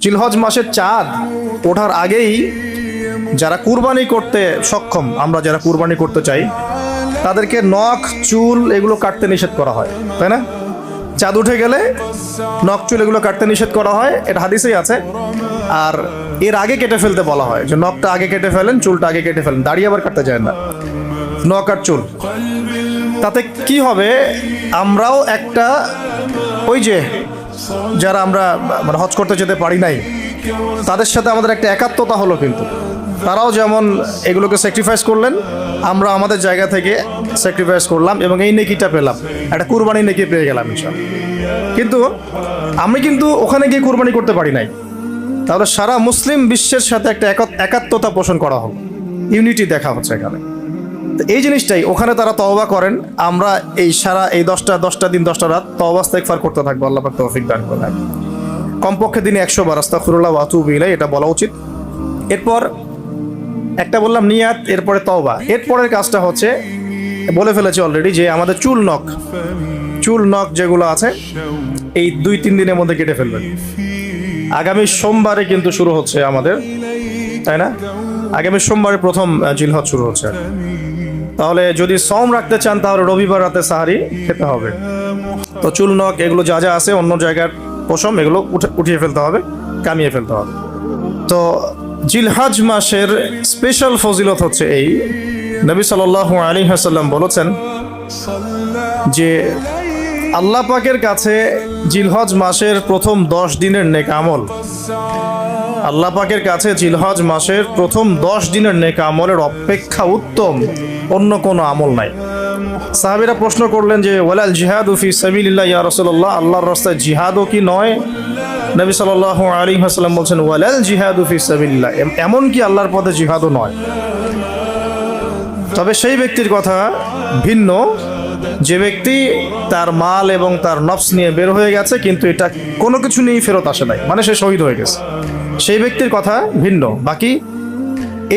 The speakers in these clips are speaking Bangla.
জিলহজ মাসের চাঁদ ওঠার আগেই যারা কুরবানি করতে সক্ষম, আমরা যারা কুরবানি করতে চাই, তাদেরকে নখ চুল এগুলো কাটতে নিষেধ করা হয়, তাই না? চাঁদ উঠে গেলে নখ চুল এগুলো কাটতে নিষেধ করা হয়, এটা হাদিসেই আছে। আর এর আগে কেটে ফেলতে বলা হয়, যে নখটা আগে কেটে ফেলেন, চুলটা আগে কেটে ফেলেন, দাড়ি আবার কাটতে যায় না, নখ আর চুল। তাতে কি হবে, আমরাও একটা ওই যে যারা আমরা মানে হজ করতে যেতে পারি নাই, তাদের সাথে আমাদের একটা একাত্মতা হলো, কিন্তু তারাও যেমন এগুলোকে স্যাক্রিফাইস করলেন, আমরা আমাদের জায়গা থেকে স্যাক্রিফাইস করলাম এবং এই নেকিটা পেলাম, একটা কুরবানি নেকি পেয়ে গেলাম ইনশাআল্লাহ। কিন্তু আমি কিন্তু ওখানে গিয়ে কুরবানি করতে পারি নাই, তাহলে সারা মুসলিম বিশ্বের সাথে একটা একাত্মতা পোষণ করা হলো, ইউনিটি দেখা হচ্ছে এখানে। তো এই জিনিসটাই ওখানে তারা তওবা করেন, আমরা এই সারা এই 10টা দিন 10টা রাত তওবা ইস্তেগফার করতে থাকবো, আল্লাহ পাক তৌফিক দান করেন। কমপক্ষে দিনে 100 বার আস্তাগফিরুল্লাহ ওয়া আতুবু ইলাইহি, এটা বলা উচিত। এরপর একটা বললাম নিয়াত, এরপরে তওবা। এরপরের কাজটা হচ্ছে, বলে ফেলেছি অলরেডি, যে আমাদের চুল নখ যেগুলো আছে এই 2-3 দিনের মধ্যে কেটে ফেলবেন। আগামী সোমবারে কিন্তু শুরু হচ্ছে আমাদের, তাই না? আগামী সোমবারে প্রথম জিলহজ শুরু হচ্ছে। তাহলে যদি সওম রাখতে চান, তাহলে রবিবার রাতে সাহারি খেতে হবে। তো চুল নখ এগুলো যা যা আছে অন্য জায়গার পশম, এগুলো উঠিয়ে ফেলতে হবে, কামিয়ে ফেলতে হবে। তো জিলহজ মাসের স্পেশাল ফজিলত হচ্ছে এই, নবী সাল্লাল্লাহু আলাইহি ওয়াসাল্লাম বলেছেন যে আল্লাহ পাকের কাছে জিলহজ মাসের প্রথম 10 দিনের নেক আমল, আল্লাহ পাকের কাছে জিলহজ মাসের প্রথম 10 দিনের নেক আমলের অপেক্ষা উত্তম অন্য কোনো আমল নাই। সাহাবীরা প্রশ্ন করলেন যে ওয়ালাল জিহাদু ফি সাবিলিল্লাহ ইয়া রাসূলুল্লাহ, আল্লাহর রাস্তায় জিহাদও কি নয়? নবী সাল্লাল্লাহু আলাইহি ওয়াসাল্লাম বলছেন ওয়ালাল জিহাদু ফি সাবিলিল্লাহ, এমন কি আল্লাহর পথে জিহাদও নয়। তবে সেই ব্যক্তির কথা ভিন্ন, যে ব্যক্তি তার মাল এবং তার নফস নিয়ে বের হয়ে গেছে, কিন্তু এটা কোনো কিছু নিয়েই ফেরত আসে নাই, মানে সে শহীদ হয়ে গেছে, সেই ব্যক্তির কথা ভিন্ন। বাকি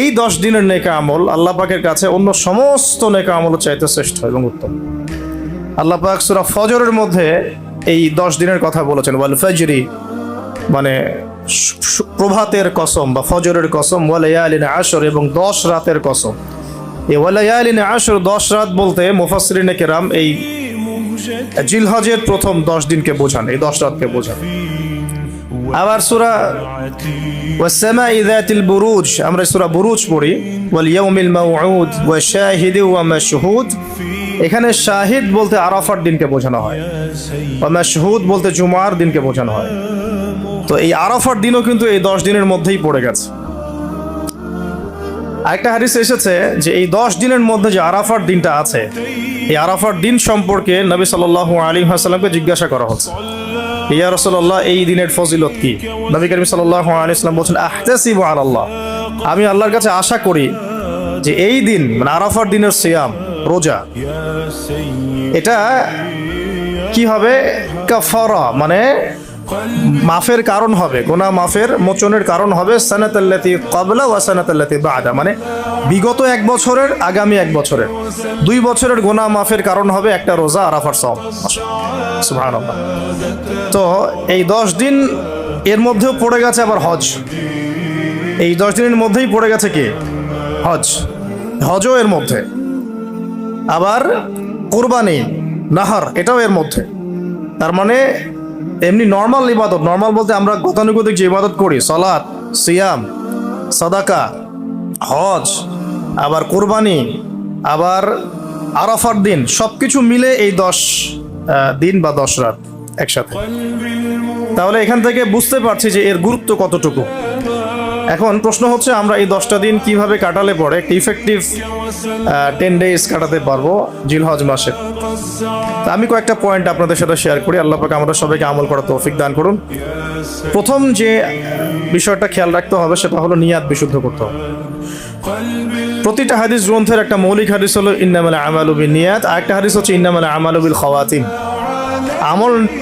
এই 10 দিনের নেকা আমল আল্লাহ পাকের কাছে অন্য সমস্ত নেকা আমল চাইতে শ্রেষ্ঠ এবং উত্তম। আল্লাহ পাক সূরা ফজরের মধ্যে এই 10 দিনের কথা বলেছেন, ওয়াল ফজরি, মানে প্রভাতের কসম বা ফজরের কসম, ওয়া লায়ালিন আশর, এবং 10 রাতের কসম। এই ওয়া লায়ালিন আশর 10 রাত বলতে মুফাসসিরিনে কেরাম এই জিলহজের প্রথম 10 দিনকে বোঝান, এই 10 রাতকে বোঝান। আবার সূরা ওয়াস সামাই যাতিল বুরুজ, আমরা সূরা বুরুজ পড়ি, ওয়াল ইয়াউমিল মাউউদ ওয়া শাহিদি ওয়া মাশহুদ, এখানে শাহিদ বলতে আরাফার দিনকে বোঝানো হয়, ওয়া মাশহুদ বলতে জুমার দিনকে বোঝানো হয়। তো এই আরাফার দিনও কিন্তু এই 10 দিনের মধ্যেই পড়ে গেছে। আরেকটা হাদিসে এসেছে যে এই 10 দিনের মধ্যে যে আরাফার দিনটা আছে, এই আরাফার দিন সম্পর্কে নবী সাল্লাল্লাহু আলাইহি ওয়াসাল্লামকে জিজ্ঞাসা করা হচ্ছে, ইয়া রাসূলুল্লাহ, এই দিনের ফজিলত কি? নবী করিম সাল্লাল্লাহু আলাইহি ওয়াসাল্লাম বলেন আহতাসিবু আলাল্লাহ, আমি আল্লাহর কাছে আশা করি যে এই দিন, মানে আরাফার দিনের সিয়াম, রোজা, এটা কি হবে? কাফারা, মানে মাফের কারণ হবে, গুনাহ মাফের মোচনের কারণ হবে। সানাতাল্লাতি ক্বাবলা ওয়া সানাতাল্লাতি বা'দা, মানে বিগত 1 বছরের, আগামী 1 বছরের, 2 বছরের গুনাহ মাফের কারণ হবে একটা রোজা, আরাফার সওম। সুবহানাল্লাহ। তো এই 10 দিন এর মধ্যেও পড়ে গেছে আবার হজ, এই 10 দিনের মধ্যেই পড়ে গেছে কি? হজও এর মধ্যে, আবার কুরবানি, নাহার, এটাও এর মধ্যে। তার মানে এমনি নর্মাল ইবাদত, নর্মাল বলতে আমরা গতানুগতিক যে ইবাদত করি, সালাত, সিয়াম, সাদাকা, হজ, আবার কুরবানি, আবার আরাফার দিন, সবকিছু মিলে এই 10 দিন বা 10 রাত একসাথে। তাহলে এখান থেকে বুঝতে পারছি যে এর গুরুত্ব কতটুকু। এখন প্রশ্ন হচ্ছে, আমরা এই 10টা দিন কিভাবে কাটালে পরে একটা ইফেক্টিভ 10 ডেজ কাটাতে পারবো জিলহজ মাসে। আমি কয়েকটা পয়েন্ট আপনাদের সাথে শেয়ার করি, আল্লাহ পাক আমাদের সবাইকে আমল করার তৌফিক দান করুন। প্রথম যে বিষয়টা খেয়াল রাখতে হবে সেটা হলো নিয়াত বিশুদ্ধ করতে হবে। প্রতিটা হাদিস গ্রন্থের একটা মৌলিক হাদিস হলো ইন্নামাল আমালু বিন্নিয়াত, আরেকটা হাদিস হচ্ছে ইন্নামাল আমালু বিল খাওয়াতিম।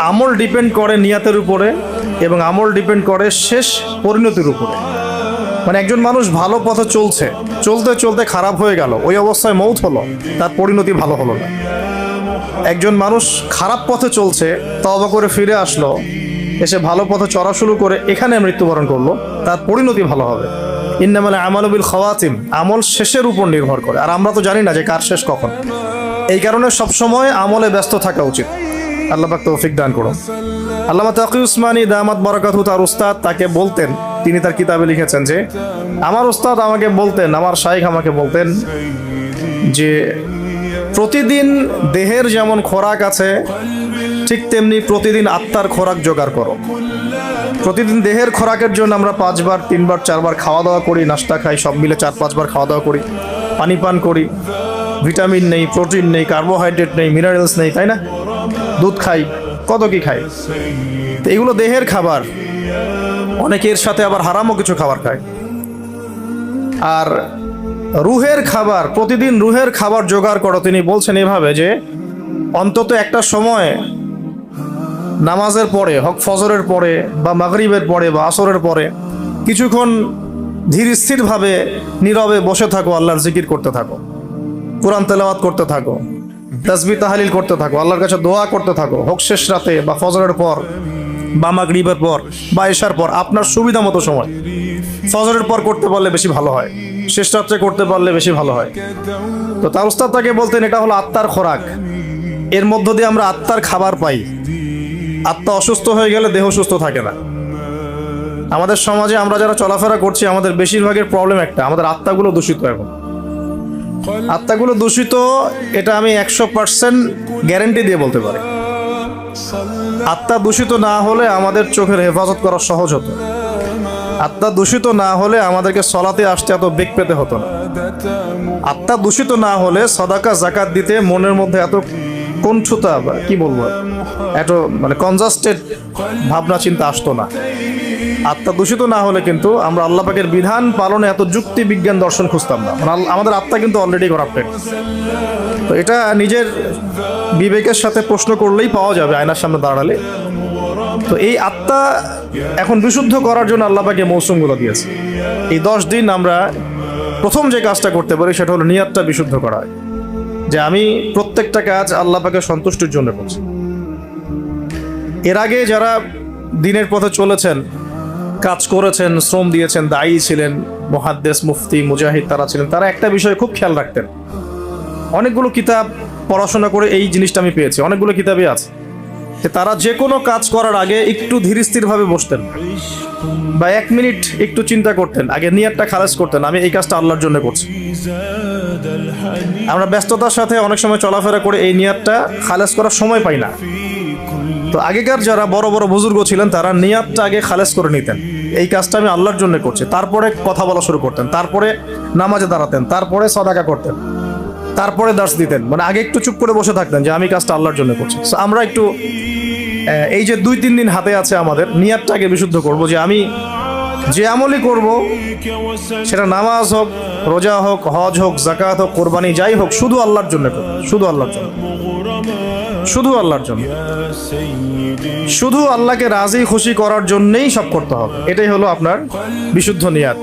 আমল ডিপেন্ড করে নিয়াতের উপরে, এবং আমল ডিপেন্ড করে শেষ পরিণতির উপরে। মানে একজন মানুষ ভালো পথে চলতে চলতে খারাপ হয়ে গেল, ওই অবস্থায় মৌত হলো, তার পরিণতি ভালো হলো না। একজন মানুষ খারাপ পথে চলছে, তওবা করে ফিরে আসলো, এসে ভালো পথে চলা শুরু করে এখানে মৃত্যুবরণ করলো, তার পরিণতি ভালো হবে। ইন্নামাল আমালু বিল খাওয়াতিম, আমল শেষের উপর নির্ভর করে। আর আমরা তো জানি না যে কার শেষ কখন। এই কারণে সবসময় আমলে ব্যস্ত থাকা উচিত। আল্লাহ পাক তৌফিক দান করুন। আল্লামা তাকি উসমানী দামাত বারাকাতুহু, তার উস্তাদ তাকে বলতেন, তিনি তার কিতাবে লিখেছেন যে আমার উস্তাদ আমাকে বলতেন, আমার শাইখ আমাকে বলতেন যে প্রতিদিন দেহের যেমন খোরাক আছে ঠিক তেমনি প্রতিদিন আত্মার খোরাক জোগাড় করো। প্রতিদিন দেহের খোরাকের জন্য আমরা 5 বার 3 বার 4 বার খাওয়া দাওয়া করি, নাস্তা খাই, সব মিলে 4-5 বার খাওয়া দাওয়া করি, পানি পান করি, ভিটামিন নেই, প্রোটিন নেই, কার্বোহাইড্রেট নেই, মিনারেলস নেই, তাই না? দুধ খাই, কত কি খাই। তো এগুলো দেহের খাবার। অনেকের সাথে আবার হারামও কিছু খাবার খায়। আর রুহের খাবার, প্রতিদিন রুহের খাবার জোগাড় করো। তিনি বলছেন এভাবে যে অন্তত একটা সময় নামাজের পরে, হক ফজরের পরে বা মাগরিবের পরে বা আসরের পরে কিছুক্ষণ ধীর স্থিরভাবে নীরবে বসে থাকো, আল্লাহর জিকির করতে থাকো, কোরআন তেলাওয়াত করতে থাকো, তাসবিহ তাহলিল করতে থাকো, আল্লাহর কাছে দোয়া করতে থাকো, হোক শেষ রাতে বা ফজরের পর বা মাগরিবের পর বা এশার পর, আপনার সুবিধা মতো সময়। ফজরের পর করতে পারলে বেশি ভালো হয়, শেষ রাত্রে করতে পারলে বেশি ভালো হয়। তো তার উস্তাদ তাকে বলতেন এটা হলো আত্মার খোরাক, এর মধ্য দিয়ে আমরা আত্মার খাবার পাই। আত্মা অসুস্থ হয়ে গেলে দেহ সুস্থ থাকে না। আমাদের সমাজে আমরা যারা চলাফেরা করছি আমাদের বেশিরভাগের প্রবলেম একটা, আমাদের আত্মাগুলো দূষিত। এখন আত্মাগুলো দূষিত, এটা আমি 100% গ্যারেন্টি দিয়ে বলতে পারি। আত্মা দূষিত না হলে আমাদের চোখের হেফাজত করা সহজ হতো। আত্মা দূষিত না হলে আমাদেরকে সলাতে আসতে এত বেগ পেতে হতো না। আত্মা দূষিত না হলে সাদাকা যাকাত দিতে মনের মধ্যে এত কণ্ঠতা বা কি বলবো, এত মানে কনজাস্টেড ভাবনা চিন্তা আসতো না। আত্মা দূষিত না হলে কিন্তু আমরা আল্লাহ পাকের বিধান পালনে এত যুক্তি বিজ্ঞান দর্শন খুঁজতাম না। আমাদের আত্মা কিন্তু অলরেডি করাপ্টেড। তো এটা নিজের বিবেকের সাথে প্রশ্ন করলেই পাওয়া যাবে আয়নার সামনে দাঁড়ালে। তো এই আত্মা এখন বিশুদ্ধ করার জন্য আল্লাহ পাকে মৌসুমগুলো দিয়েছে। এই 10 দিন আমরা প্রথম যে কাজটা করতে পারি সেটা হলো নিয়তটা বিশুদ্ধ করা, যে আমি প্রত্যেকটা কাজ আল্লাহ পাকের সন্তুষ্টির জন্য করছি। এর আগে যারা দিনের পথে চলেছেন, কাজ করেছেন, শ্রম দিয়েছেন, দায়ী ছিলেন, মুহাদ্দিস, মুফতি, মুজাহিদ তারা ছিলেন, তারা একটা বিষয়ে খুব খেয়াল রাখতেন। অনেকগুলো কিতাব পড়াশোনা করে এই জিনিসটা আমি পেয়েছি, অনেকগুলো কিতাবই আছে, যে তারা যে কোনো কাজ করার আগে একটু ধীর স্থিরভাবে বসতেন বা 1 মিনিট একটু চিন্তা করতেন, আগে নিয়তটা খালাস করতেন, আমি এই কাজটা আল্লাহর জন্য করছি। আমরা ব্যস্ততার সাথে অনেক সময় চলাফেরা করে এই নিয়তটা খালাস করার সময় পাই না। তো আগেকার যারা বড় বড় বুজুর্গ ছিলেন তারা নিয়তটা আগে খালাস করে নিতেন, এই কাজটা আমি আল্লাহর জন্য করছি। তারপরে কথা বলা শুরু করতেন, তারপরে নামাজে দাঁড়াতেন, তারপরে সাদাকা করতেন, তারপরে দার্স দিতেন। মানে আগে একটু চুপ করে বসে থাকতেন যে আমি কাজটা আল্লাহর জন্য করছি। আমরা একটু এই যে 2-3 দিন হাতে আছে আমাদের, নিয়তটাকে বিশুদ্ধ করব যে আমি যে আমলই করব, সেটা নামাজ হোক, রোজা হোক, হজ হোক, যাকাত হোক, কোরবানি যাই হোক, শুধু আল্লাহর জন্য করব, শুধু আল্লাহর জন্য, শুধু আল্লাহর জন্য, শুধু আল্লাহকে রাজি খুশি করার জন্যই সব করতে হবে। এটাই হলো আপনার বিশুদ্ধ নিয়ত।